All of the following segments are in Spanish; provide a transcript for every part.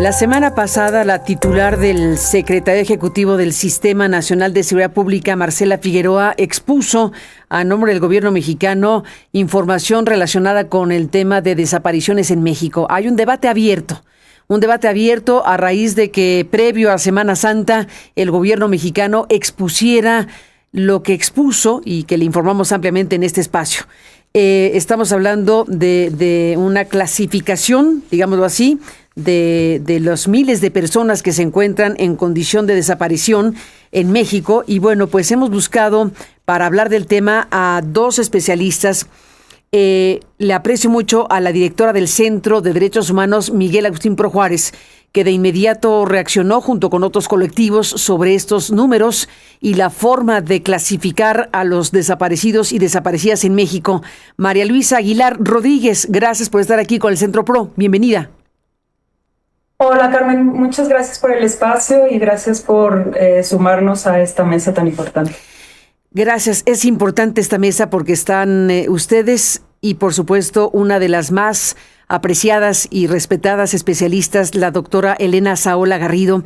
La semana pasada, la titular del Secretario Ejecutivo del Sistema Nacional de Seguridad Pública, Marcela Figueroa, expuso a nombre del gobierno mexicano información relacionada con el tema de desapariciones en México. Hay un debate abierto a raíz de que previo a Semana Santa el gobierno mexicano expusiera lo que expuso y que le informamos ampliamente en este espacio. Estamos hablando de una clasificación, digámoslo así, de los miles de personas que se encuentran en condición de desaparición en México. Y bueno, pues hemos buscado para hablar del tema a dos especialistas. Le aprecio mucho a la directora del Centro de Derechos Humanos, Miguel Agustín Pro Juárez, que de inmediato reaccionó junto con otros colectivos sobre estos números y la forma de clasificar a los desaparecidos y desaparecidas en México. María Luisa Aguilar Rodríguez, gracias por estar aquí con el Centro Pro. Bienvenida. Hola Carmen, muchas gracias por el espacio y gracias por sumarnos a esta mesa tan importante. Gracias, es importante esta mesa porque están ustedes y por supuesto una de las más apreciadas y respetadas especialistas, la doctora Elena Saola Garrido,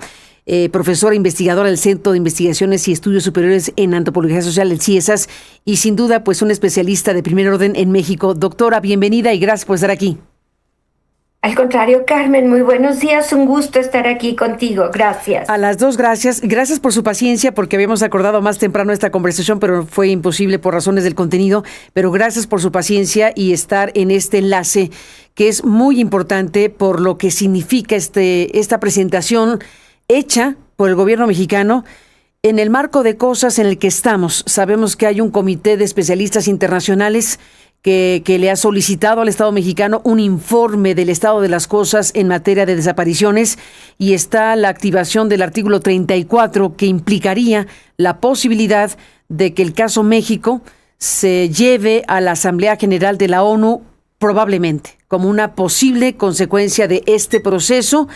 profesora investigadora del Centro de Investigaciones y Estudios Superiores en Antropología Social, el CIESAS, y sin duda pues una especialista de primer orden en México. Doctora, bienvenida y gracias por estar aquí. Al contrario, Carmen, muy buenos días, un gusto estar aquí contigo, gracias. A las dos, gracias. Gracias por su paciencia, porque habíamos acordado más temprano esta conversación, pero fue imposible por razones del contenido, pero gracias por su paciencia y estar en este enlace, que es muy importante por lo que significa esta presentación hecha por el gobierno mexicano en el marco de cosas en el que estamos. Sabemos que hay un comité de especialistas internacionales que le ha solicitado al Estado mexicano un informe del estado de las cosas en materia de desapariciones, y está la activación del artículo 34 que implicaría la posibilidad de que el caso México se lleve a la Asamblea General de la ONU, probablemente como una posible consecuencia de este proceso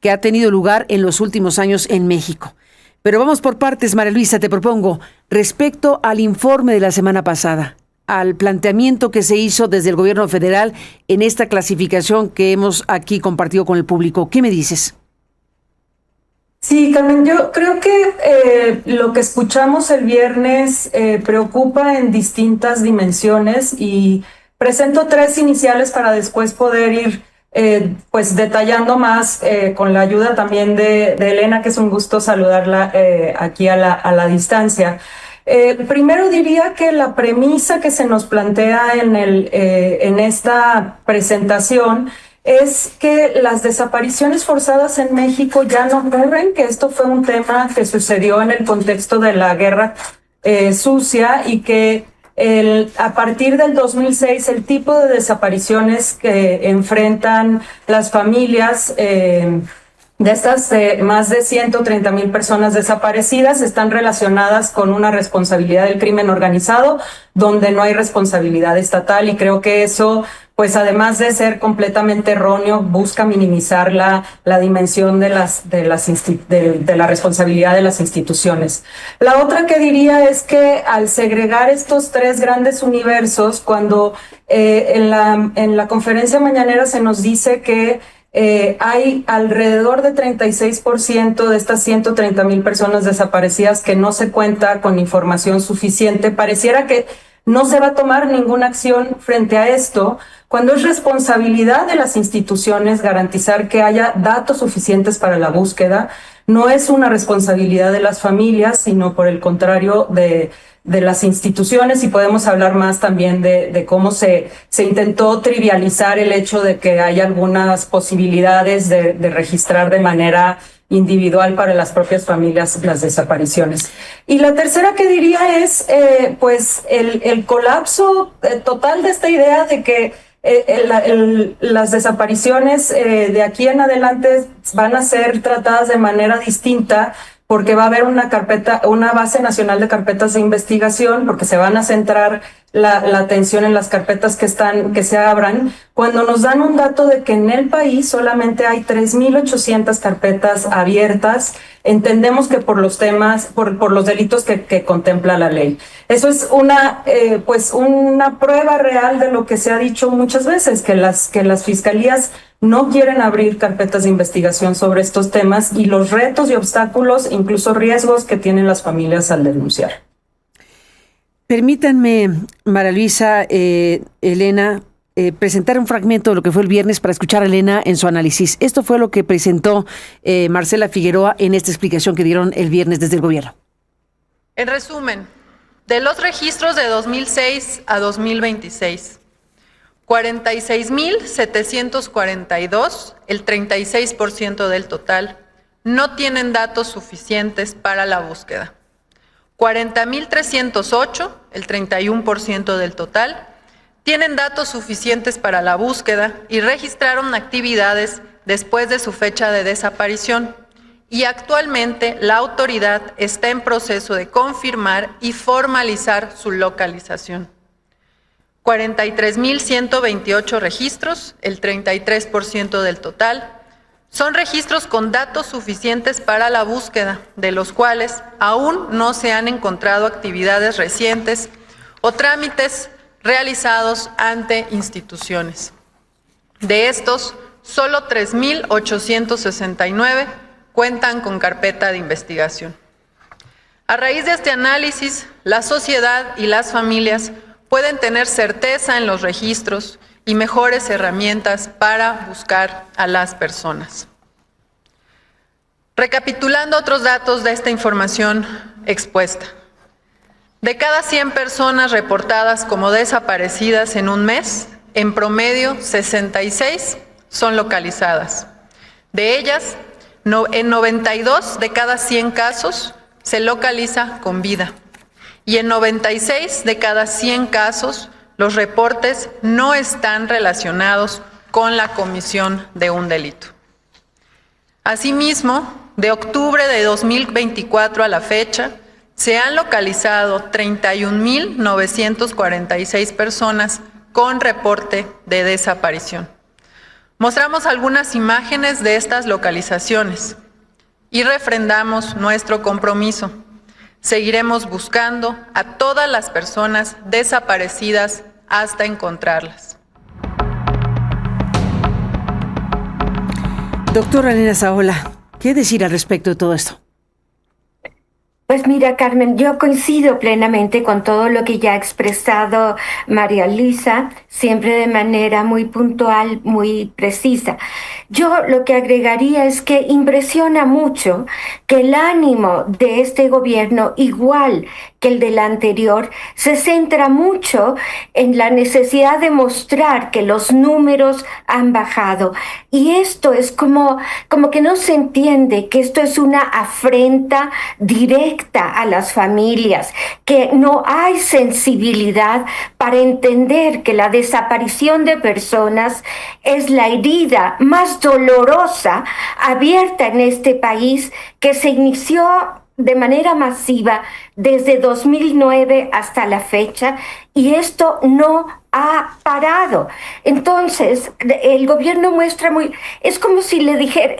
que ha tenido lugar en los últimos años en México. Pero vamos por partes, María Luisa, te propongo, respecto al informe de la semana pasada, al planteamiento que se hizo desde el gobierno federal en esta clasificación que hemos aquí compartido con el público. ¿Qué me dices? Sí, Carmen, yo creo que lo que escuchamos el viernes preocupa en distintas dimensiones y presento tres iniciales para después poder ir pues detallando más con la ayuda también de Elena, que es un gusto saludarla aquí a la distancia. Primero diría que la premisa que se nos plantea en esta presentación es que las desapariciones forzadas en México ya no ocurren, que esto fue un tema que sucedió en el contexto de la guerra sucia y que a partir del 2006 el tipo de desapariciones que enfrentan las familias de estas más de 130,000 personas desaparecidas están relacionadas con una responsabilidad del crimen organizado donde no hay responsabilidad estatal, y creo que eso, pues además de ser completamente erróneo, busca minimizar la dimensión de la responsabilidad de las instituciones. La otra que diría es que al segregar estos tres grandes universos, cuando en la conferencia mañanera se nos dice que hay alrededor de 36% de estas 130,000 personas desaparecidas que no se cuenta con información suficiente, pareciera que no se va a tomar ninguna acción frente a esto, cuando es responsabilidad de las instituciones garantizar que haya datos suficientes para la búsqueda. No es una responsabilidad de las familias, sino por el contrario de las instituciones, y podemos hablar más también de cómo se intentó trivializar el hecho de que hay algunas posibilidades de registrar de manera individual para las propias familias las desapariciones. Y la tercera que diría es pues el colapso total de esta idea de que las desapariciones de aquí en adelante van a ser tratadas de manera distinta, porque va a haber una base nacional de carpetas de investigación, porque se van a centrar la atención en las carpetas que se abran, cuando nos dan un dato de que en el país solamente hay 3,800 carpetas abiertas. Entendemos que por los temas, por los delitos que contempla la ley. Eso es una prueba real de lo que se ha dicho muchas veces, que las fiscalías no quieren abrir carpetas de investigación sobre estos temas y los retos y obstáculos, incluso riesgos que tienen las familias al denunciar. Permítanme, María Luisa, Elena, presentar un fragmento de lo que fue el viernes para escuchar a Elena en su análisis. Esto fue lo que presentó Marcela Figueroa en esta explicación que dieron el viernes desde el gobierno. En resumen, de los registros de 2006 a 2026, 46,742, el 36% del total, no tienen datos suficientes para la búsqueda. 40,308, el 31% del total, tienen datos suficientes para la búsqueda y registraron actividades después de su fecha de desaparición. Y actualmente la autoridad está en proceso de confirmar y formalizar su localización. 43,128 registros, el 33% del total, son registros con datos suficientes para la búsqueda, de los cuales aún no se han encontrado actividades recientes o trámites realizados ante instituciones. De estos, solo 3,869 cuentan con carpeta de investigación. A raíz de este análisis, la sociedad y las familias pueden tener certeza en los registros y mejores herramientas para buscar a las personas. Recapitulando otros datos de esta información expuesta. De cada 100 personas reportadas como desaparecidas en un mes, en promedio 66 son localizadas. De ellas, en 92 de cada 100 casos se localiza con vida. Y en 96 de cada 100 casos, los reportes no están relacionados con la comisión de un delito. Asimismo, de octubre de 2024 a la fecha, se han localizado 31,946 personas con reporte de desaparición. Mostramos algunas imágenes de estas localizaciones y refrendamos nuestro compromiso. Seguiremos buscando a todas las personas desaparecidas hasta encontrarlas. Doctora Elena Zaola, ¿qué decir al respecto de todo esto? Pues mira, Carmen, yo coincido plenamente con todo lo que ya ha expresado María Luisa, siempre de manera muy puntual, muy precisa. Yo lo que agregaría es que impresiona mucho que el ánimo de este gobierno, igual que el del anterior, se centra mucho en la necesidad de mostrar que los números han bajado. Y esto es como que no se entiende que esto es una afrenta directa a las familias, que no hay sensibilidad para entender que la desaparición de personas es la herida más dolorosa abierta en este país, que se inició de manera masiva desde 2009 hasta la fecha, y esto no ha parado. Entonces, el gobierno muestra es como si le dijera,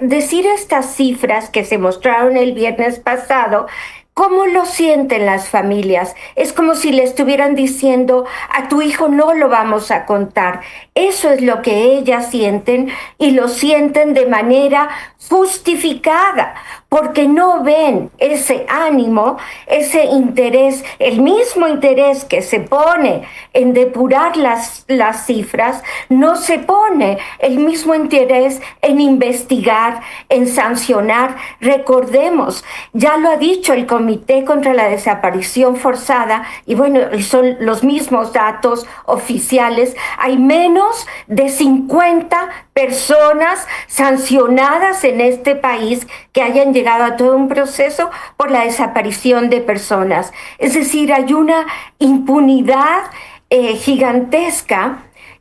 decir estas cifras que se mostraron el viernes pasado, ¿cómo lo sienten las familias? Es como si le estuvieran diciendo, a tu hijo no lo vamos a contar. Eso es lo que ellas sienten, y lo sienten de manera justificada, porque no ven ese ánimo, ese interés, el mismo interés que se pone en depurar las cifras, no se pone el mismo interés en investigar, en sancionar. Recordemos, ya lo ha dicho el Comité contra la Desaparición Forzada, y bueno, son los mismos datos oficiales, hay menos de 50 personas sancionadas en este país que hayan llegado a todo un proceso por la desaparición de personas. Es decir, hay una impunidad gigantesca,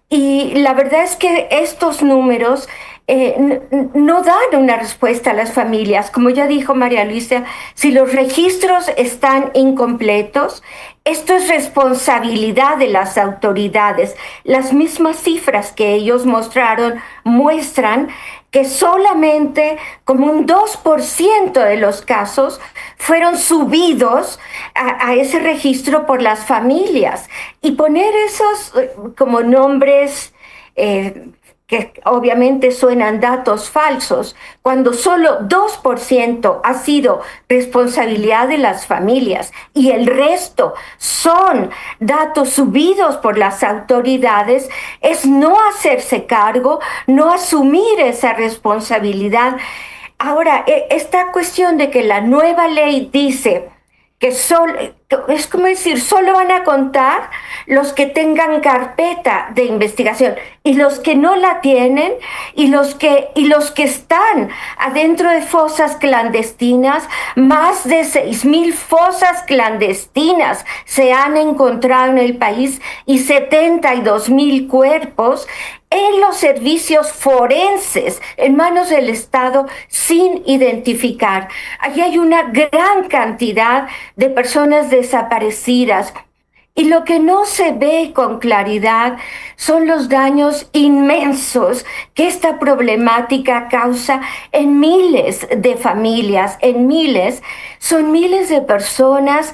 y la verdad es que estos números no dan una respuesta a las familias. Como ya dijo María Luisa, si los registros están incompletos, esto es responsabilidad de las autoridades. Las mismas cifras que ellos mostraron muestran que solamente como un 2% de los casos fueron subidos a ese registro por las familias. Y poner esos como nombres que obviamente suenan datos falsos, cuando solo 2% ha sido responsabilidad de las familias y el resto son datos subidos por las autoridades, es no hacerse cargo, no asumir esa responsabilidad. Ahora, esta cuestión de que la nueva ley dice que es como decir, solo van a contar los que tengan carpeta de investigación y los que no la tienen y los que están adentro de fosas clandestinas. Más de 6,000 fosas clandestinas se han encontrado en el país y 72,000 cuerpos en los servicios forenses, en manos del Estado, sin identificar. Allí hay una gran cantidad de personas desaparecidas. Y lo que no se ve con claridad son los daños inmensos que esta problemática causa en miles de familias, son miles de personas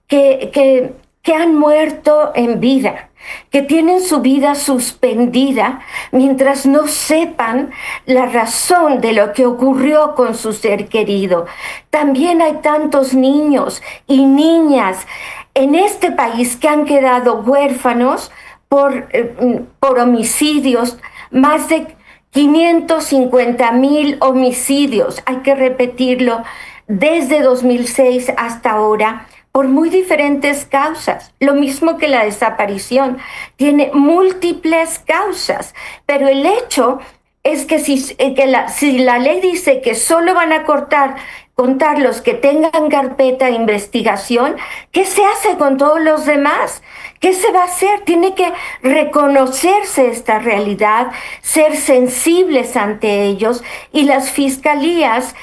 que han muerto en vida, que tienen su vida suspendida mientras no sepan la razón de lo que ocurrió con su ser querido. También hay tantos niños y niñas en este país que han quedado huérfanos por homicidios, más de 550,000 homicidios, hay que repetirlo, desde 2006 hasta ahora, por muy diferentes causas. Lo mismo que la desaparición, tiene múltiples causas, pero el hecho es que si la ley dice que solo van a contar los que tengan carpeta de investigación, ¿qué se hace con todos los demás? ¿Qué se va a hacer? Tiene que reconocerse esta realidad, ser sensibles ante ellos, y las fiscalías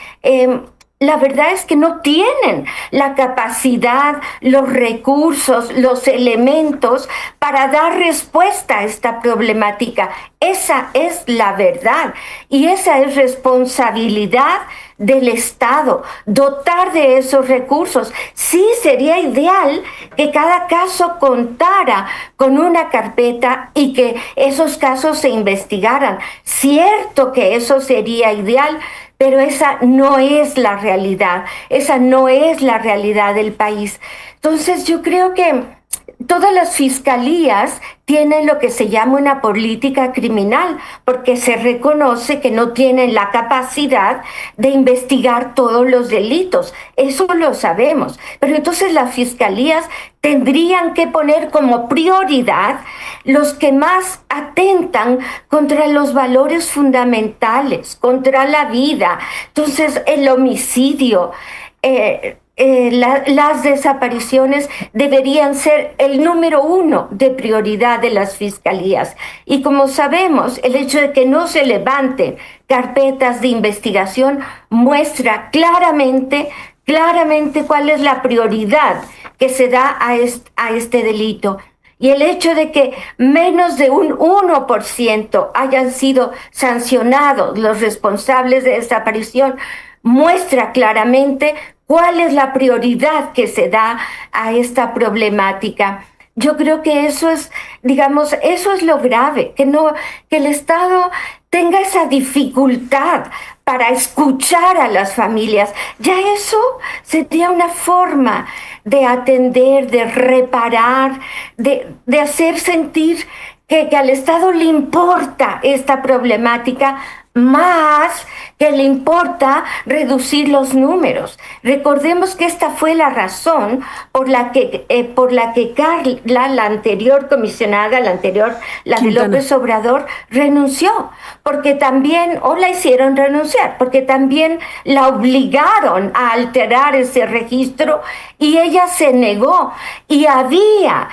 la verdad es que no tienen la capacidad, los recursos, los elementos para dar respuesta a esta problemática. Esa es la verdad y esa es responsabilidad del Estado, dotar de esos recursos. Sí, sería ideal que cada caso contara con una carpeta y que esos casos se investigaran. Cierto que eso sería ideal, pero esa no es la realidad, esa no es la realidad del país. Entonces yo creo que todas las fiscalías tienen lo que se llama una política criminal, porque se reconoce que no tienen la capacidad de investigar todos los delitos. Eso lo sabemos. Pero entonces las fiscalías tendrían que poner como prioridad los que más atentan contra los valores fundamentales, contra la vida. Entonces, el homicidio, las desapariciones deberían ser el número 1 de prioridad de las fiscalías. Y como sabemos, el hecho de que no se levanten carpetas de investigación muestra claramente cuál es la prioridad que se da a este delito. Y el hecho de que menos de un 1% hayan sido sancionados los responsables de desaparición muestra claramente cuál es la prioridad que se da a esta problemática. Yo creo que eso es lo grave, que el Estado tenga esa dificultad para escuchar a las familias. Ya eso sería una forma de atender, de reparar, de hacer sentir que al Estado le importa esta problemática más que le importa reducir los números. Recordemos que esta fue la razón por la que Carla, la anterior comisionada, la de López Obrador, renunció, porque también, o la hicieron renunciar, porque también la obligaron a alterar ese registro y ella se negó. Y había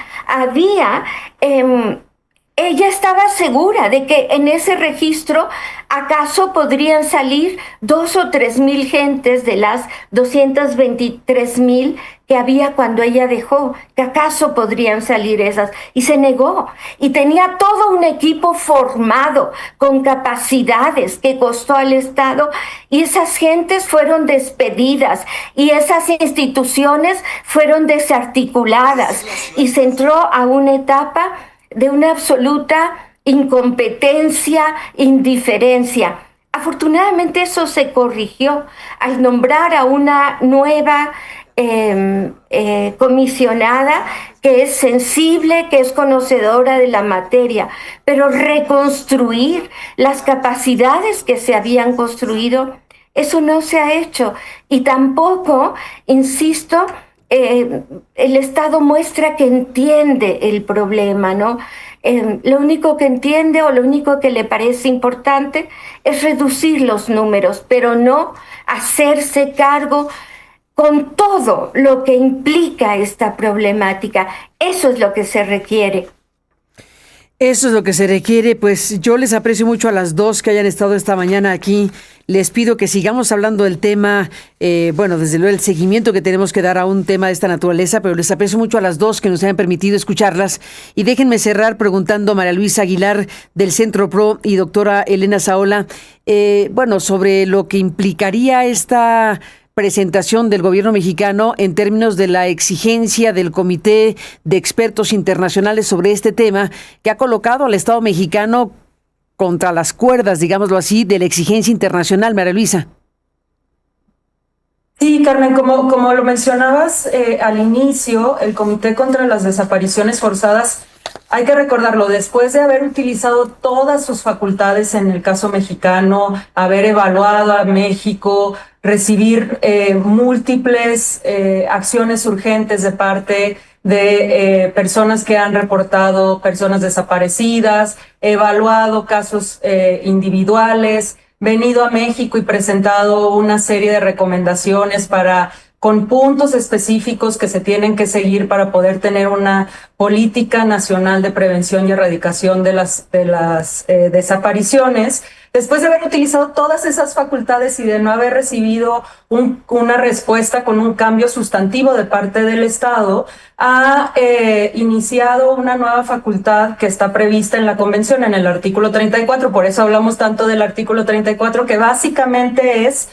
ella estaba segura de que en ese registro acaso podrían salir 2 o 3 mil gentes de las 223,000 que había cuando ella dejó, que acaso podrían salir esas, y se negó. Y tenía todo un equipo formado con capacidades que costó al Estado, y esas gentes fueron despedidas y esas instituciones fueron desarticuladas, y se entró a una etapa de una absoluta incompetencia, indiferencia. Afortunadamente eso se corrigió al nombrar a una nueva comisionada que es sensible, que es conocedora de la materia, pero reconstruir las capacidades que se habían construido, eso no se ha hecho. Y tampoco, insisto, el Estado muestra que entiende el problema, ¿no? Lo único que entiende o lo único que le parece importante es reducir los números, pero no hacerse cargo con todo lo que implica esta problemática. Eso es lo que se requiere. Eso es lo que se requiere. Pues yo les aprecio mucho a las dos que hayan estado esta mañana aquí. Les pido que sigamos hablando del tema, bueno, desde luego el seguimiento que tenemos que dar a un tema de esta naturaleza, pero les aprecio mucho a las dos que nos hayan permitido escucharlas. Y déjenme cerrar preguntando a María Luisa Aguilar del Centro PRO y doctora Elena Saola, bueno, sobre lo que implicaría esta presentación del gobierno mexicano en términos de la exigencia del Comité de Expertos Internacionales sobre este tema, que ha colocado al Estado mexicano contra las cuerdas, digámoslo así, de la exigencia internacional. María Luisa. Sí, Carmen, como lo mencionabas al inicio, el Comité contra las Desapariciones Forzadas, hay que recordarlo, después de haber utilizado todas sus facultades en el caso mexicano, haber evaluado a México, recibir múltiples acciones urgentes de parte de personas que han reportado personas desaparecidas, evaluado casos individuales, venido a México y presentado una serie de recomendaciones con puntos específicos que se tienen que seguir para poder tener una política nacional de prevención y erradicación de las desapariciones. Después de haber utilizado todas esas facultades y de no haber recibido una respuesta con un cambio sustantivo de parte del Estado, ha iniciado una nueva facultad que está prevista en la Convención, en el artículo 34, por eso hablamos tanto del artículo 34, que básicamente es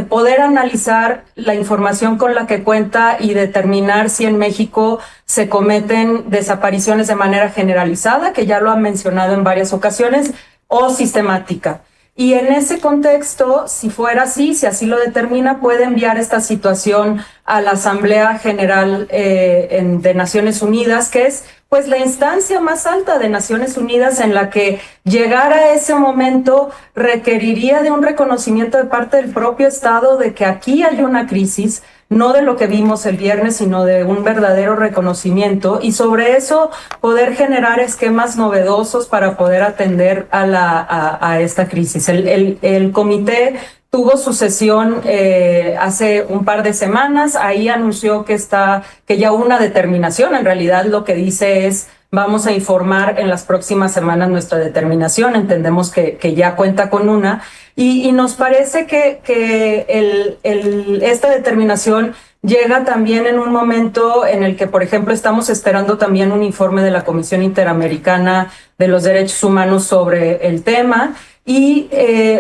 poder analizar la información con la que cuenta y determinar si en México se cometen desapariciones de manera generalizada, que ya lo han mencionado en varias ocasiones, o sistemática. Y en ese contexto, si fuera así, si así lo determina, puede enviar esta situación a la Asamblea General de Naciones Unidas, que es pues la instancia más alta de Naciones Unidas, en la que llegar a ese momento requeriría de un reconocimiento de parte del propio Estado de que aquí hay una crisis, no de lo que vimos el viernes, sino de un verdadero reconocimiento, y sobre eso poder generar esquemas novedosos para poder atender a esta crisis. El comité tuvo su sesión hace un par de semanas, ahí anunció que ya hubo una determinación. En realidad lo que dice es: vamos a informar en las próximas semanas nuestra determinación. Entendemos que ya cuenta con una, y nos parece que esta determinación llega también en un momento en el que, por ejemplo, estamos esperando también un informe de la Comisión Interamericana de los Derechos Humanos sobre el tema, y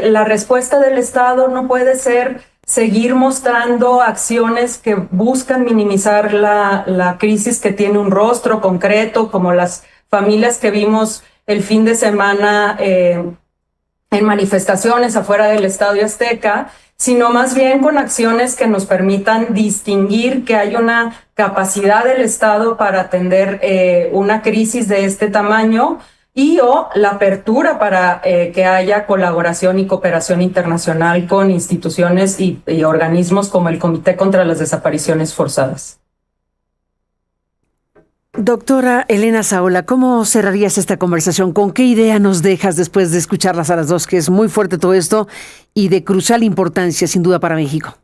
la respuesta del Estado no puede ser seguir mostrando acciones que buscan minimizar la crisis, que tiene un rostro concreto, como las familias que vimos el fin de semana en manifestaciones afuera del Estadio Azteca, sino más bien con acciones que nos permitan distinguir que hay una capacidad del Estado para atender una crisis de este tamaño, o la apertura para que haya colaboración y cooperación internacional con instituciones y organismos como el Comité contra las Desapariciones Forzadas. Doctora Elena Saola, ¿cómo cerrarías esta conversación? ¿Con qué idea nos dejas después de escucharlas a las dos? Que es muy fuerte todo esto y de crucial importancia, sin duda, para México.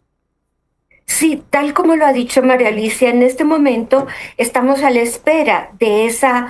Sí, tal como lo ha dicho María Alicia, en este momento estamos a la espera de esa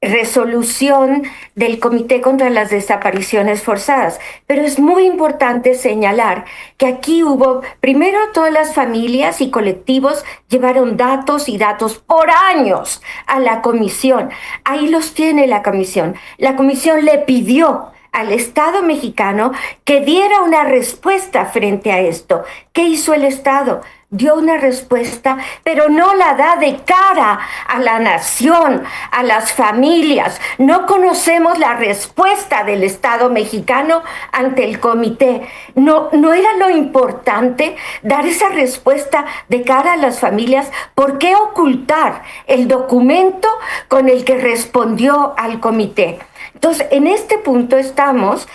resolución del Comité contra las Desapariciones Forzadas. Pero es muy importante señalar que aquí hubo, primero, todas las familias y colectivos llevaron datos y datos por años a la comisión. Ahí los tiene la comisión. La comisión le pidió al Estado mexicano que diera una respuesta frente a esto. ¿Qué hizo el Estado? Dio una respuesta, pero no la da de cara a la nación, a las familias. No conocemos la respuesta del Estado mexicano ante el comité. No era lo importante dar esa respuesta de cara a las familias. ¿Por qué ocultar el documento con el que respondió al comité? Entonces, en este punto estamos.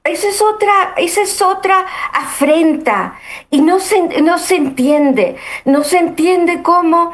Esa es otra afrenta, y no se entiende cómo,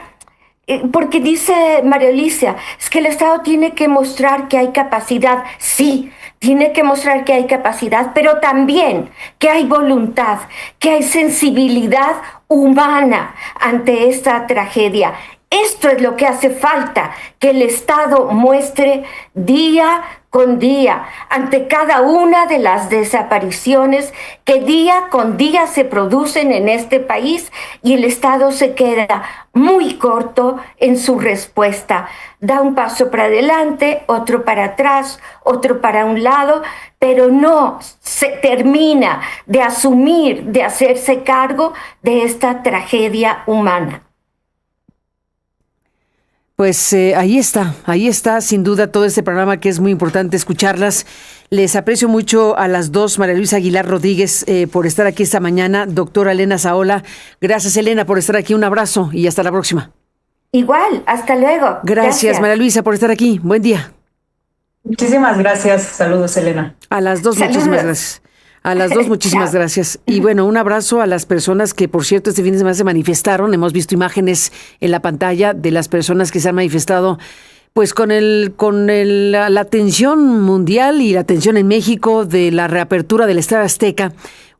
porque dice María Alicia, es que el Estado tiene que mostrar que hay capacidad. Sí, tiene que mostrar que hay capacidad, pero también que hay voluntad, que hay sensibilidad humana ante esta tragedia. Esto es lo que hace falta, que el Estado muestre día con día ante cada una de las desapariciones que día con día se producen en este país, y el Estado se queda muy corto en su respuesta. Da un paso para adelante, otro para atrás, otro para un lado, pero no se termina de asumir, de hacerse cargo de esta tragedia humana. Pues ahí está sin duda todo este programa, que es muy importante escucharlas. Les aprecio mucho a las dos, María Luisa Aguilar Rodríguez, por estar aquí esta mañana. Doctora Elena Saola, gracias, Elena, por estar aquí. Un abrazo y hasta la próxima. Igual, hasta luego. Gracias, María Luisa, por estar aquí. Buen día. Muchísimas gracias. Saludos, Elena. A las dos, Saludos. muchísimas gracias. A las dos, muchísimas gracias. Y bueno, un abrazo a las personas que, por cierto, este fin de semana se manifestaron. Hemos visto imágenes en la pantalla de las personas que se han manifestado, pues con la atención mundial y la atención en México de la reapertura del Estadio Azteca.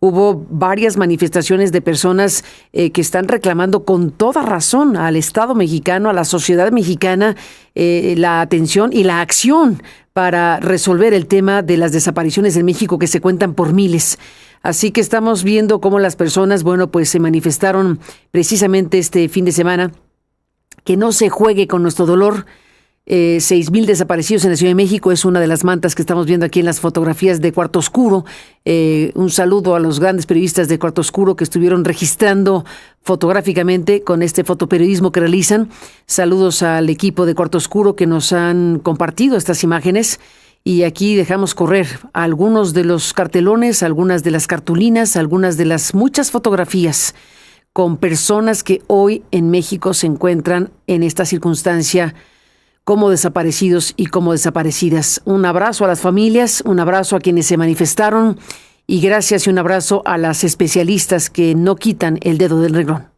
Hubo varias manifestaciones de personas que están reclamando con toda razón al Estado mexicano, a la sociedad mexicana, la atención y la acción para resolver el tema de las desapariciones en México, que se cuentan por miles. Así que estamos viendo cómo las personas, pues se manifestaron precisamente este fin de semana. Que no se juegue con nuestro dolor. 6,000 desaparecidos en la Ciudad de México es una de las mantas que estamos viendo aquí en las fotografías de Cuarto Oscuro. Un saludo a los grandes periodistas de Cuarto Oscuro que estuvieron registrando fotográficamente con este fotoperiodismo que realizan. Saludos al equipo de Cuarto Oscuro que nos han compartido estas imágenes. Y aquí dejamos correr algunos de los cartelones, algunas de las cartulinas, algunas de las muchas fotografías con personas que hoy en México se encuentran en esta circunstancia como desaparecidos y como desaparecidas. Un abrazo a las familias, un abrazo a quienes se manifestaron y gracias y un abrazo a las especialistas que no quitan el dedo del renglón.